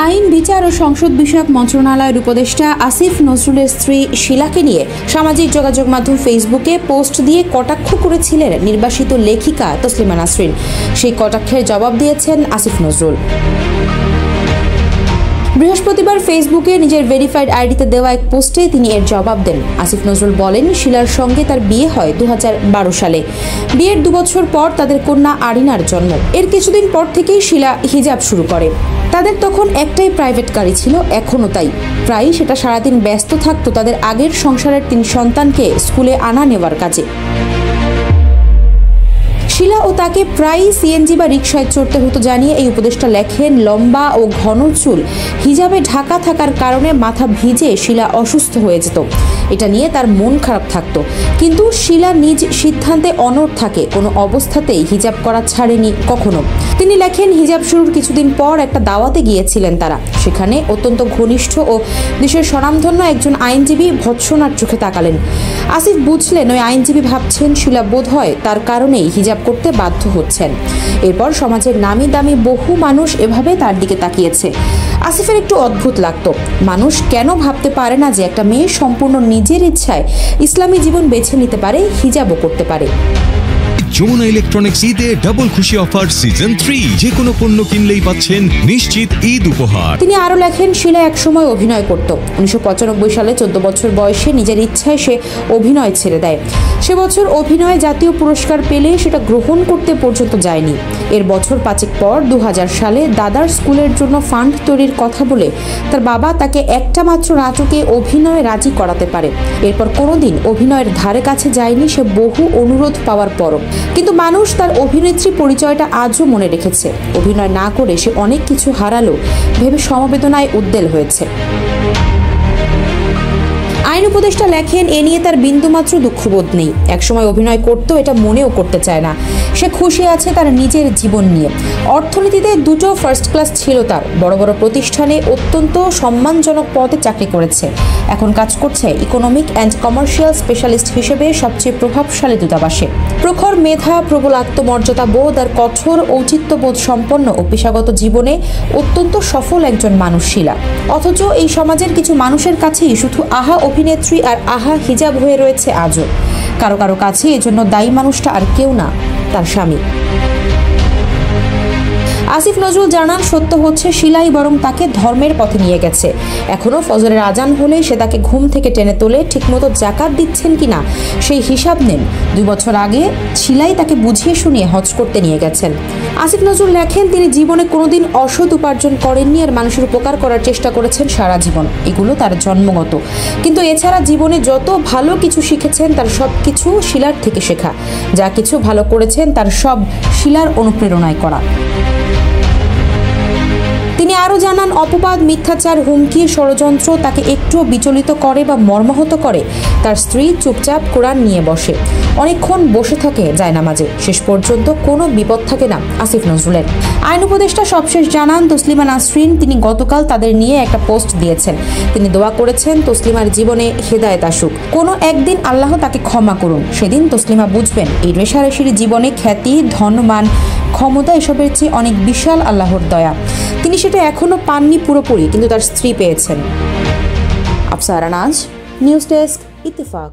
আইন, বিচার ও সংসদ বিষয়ক মন্ত্রণালয়ের উপদেষ্টা আসিফ নজরুলের স্ত্রী শিলাকে নিয়ে সামাজিক যোগাযোগ মাধ্যম ফেসবুকে পোস্ট দিয়ে কটাক্ষ করেছিলেন নির্বাসিত লেখিকা তসলিমা নাসরিন। সেই কটাক্ষের জবাব দিয়েছেন আসিফ নজরুল। বৃহস্পতিবার ফেসবুকে নিজের ভেরিফাইড আইডিতে দেওয়া এক পোস্টে তিনি এর জবাব দেন। আসিফ নজরুল বলেন, শিলার সঙ্গে তার বিয়ে হয় 2012 সালে। বিয়ের 2 বছর পর তাদের কন্যা আরিনার জন্ম। এর কিছুদিন পর থেকেই শিলা হিজাব শুরু করে। তাদের তখন একটাই প্রাইভেট গাড়ি ছিল, এখনও তাই। প্রায়ই সেটা সারাদিন ব্যস্ত থাকতো তাদের আগের সংসারের 3 সন্তানকে স্কুলে আনা নেওয়ার কাজে। শিলা ও তাকে প্রায়ই সিএনজি বা রিকশায় চড়তে হতো জানিয়ে এই উপদেষ্টা লেখেন, লম্বা ও ঘন চুল হিজাবে ঢাকা থাকার কারণে মাথা ভিজে শিলা অসুস্থ হয়ে যেত। এটা নিয়ে তার মন খারাপ থাকতো, কিন্তু শিলা নিজ সিদ্ধান্তে অনড় থাকে, কোনো অবস্থাতেই হিজাব করা ছাড়েনি কখনো। তিনি লেখেন, হিজাব শুরুর কিছুদিন পর একটা দাওয়াতে গিয়েছিলেন তারা। সেখানে অত্যন্ত ঘনিষ্ঠ ও দেশের স্বনামধন্য একজন আইনজীবী ভৎসনার চোখে তাকালেন। আসিফ বুঝলেন ওই আইনজীবী ভাবছেন শিলা বোধ হয় তার কারণেই হিজাব করতে বাধ্য হচ্ছেন। এরপর সমাজের নামি দামি বহু মানুষ এভাবে তার দিকে তাকিয়েছে। আসিফের একটু অদ্ভুত লাগতো, মানুষ কেন ভাবতে পারে না যে একটা মেয়ে সম্পূর্ণ নিজের ইচ্ছায় ইসলামী জীবন বেছে নিতে পারে, হিজাবও করতে পারে। যমুনা ইলেকট্রনিক্স ঈদে ডাবল খুশি অফার সিজন 3, যে কোনো পণ্য কিনলেই পাচ্ছেন নিশ্চিত ঈদ উপহার। তিনি আরো লেখেন, শিলা একসময় অভিনয় করত। 1995 সালে 14 বছর বয়সে নিজের ইচ্ছায় সে অভিনয় ছেড়ে দেয়। সে বছর অভিনয় জাতীয় পুরস্কার পেলে সেটা গ্রহণ করতে পর্যন্ত যায়নি। এর বছর 5 পর 2000 সালে দাদার স্কুলের জন্য ফান্ড তৈরির কথা বলে তার বাবা তাকে একটা মাত্র নাটকে অভিনয়ে রাজি করাতে পারে। এরপর কোনোদিন অভিনয়ের ধারে কাছে যায়নি সে, বহু অনুরোধ পাওয়ার পরও। কিন্তু মানুষ তার অভিনেত্রী পরিচয়টা আজও মনে রেখেছে। অভিনয় না করে সে অনেক কিছু হারালো ভেবে সমবেদনায় উদ্বেল হয়েছে। আইন উপদেষ্টা লেখেন, এ নিয়ে তার বিন্দুমাত্র দুঃখবোধ নেই। একসময় অভিনয় করতো, এটা মনেও করতে চায় না। সে খুশি আছে তার নিজের জীবন নিয়ে। অর্থনীতিতে 2টো ফার্স্ট ক্লাস ছিল তার। বড় বড় প্রতিষ্ঠানে অত্যন্ত সম্মানজনক পদে চাকরি করেছে। এখন কাজ করছে ইকোনমিক অ্যান্ড কমার্শিয়াল স্পেশালিস্ট হিসেবে সবচেয়ে প্রভাবশালী দূতাবাসে। প্রখর মেধা, প্রবল আত্মমর্যাদা বোধ আর কঠোর ঔচিত্যবোধ সম্পন্ন ও পেশাগত জীবনে অত্যন্ত সফল একজন মানুষ শিলা। অথচ এই সমাজের কিছু মানুষের কাছেই শুধু আহা অভিনেত্রী আর আহা হিজাব হয়ে রয়েছে আজও। কারো কারো কাছে এজন্য দায়ী মানুষটা আর কেউ না, তার স্বামী। আসিফ নজরুল জানান, সত্য হচ্ছে শিলাই বরং তাকে ধর্মের পথে নিয়ে গেছে। এখনো ফজরের আজান হলে সে তাকে ঘুম থেকে টেনে তোলে, ঠিকমতো জাকাত দিচ্ছেন কিনা সেই হিসাব নেন। 2 বছর আগে শিলাই তাকে বুঝিয়ে শুনিয়ে হজ করতে নিয়ে গেছেন। আসিফ নজরুল লেখেন, তিনি জীবনে কোনোদিন অসৎ উপার্জন করেননি আর মানুষের উপকার করার চেষ্টা করেছেন সারা জীবন। এগুলো তার জন্মগত। কিন্তু এছাড়া জীবনে যত ভালো কিছু শিখেছেন তার সব কিছু শিলার থেকে শেখা। যা কিছু ভালো করেছেন তার সব শিলার অনুপ্রেরণায় করা। তিনি আরও জানান, অপবাদ, মিথ্যাচার, হুমকি, ষড়যন্ত্র তাকে একটুও বিচলিত করে বা মর্মাহত করে। তার স্ত্রী চুপচাপ কোরআন নিয়ে বসে, অনেকক্ষণ বসে থাকে জায়নামাজে। শেষ পর্যন্ত কোনো বিপদ থাকে না আসিফ নজরুলের। আইন উপদেষ্টা সবশেষ জানান, তসলিমা নাসরিন, তিনি গতকাল তাদের নিয়ে একটা পোস্ট দিয়েছেন। তিনি দোয়া করেছেন তসলিমার জীবনে হেদায়েত আসুক। কোনো একদিন আল্লাহ তাকে ক্ষমা করুন। সেদিন তসলিমা বুঝবেন এই রেশারেশির জীবনে খ্যাতি, ধনমান, ক্ষমতা এসবের চেয়ে অনেক বিশাল আল্লাহর দয়া। তিনি সেটা এখনো পাননি পুরোপুরি, কিন্তু তার স্ত্রী পেয়েছেন। আফসারা নাজ, নিউজ ডেস্ক, ইত্তেফাক।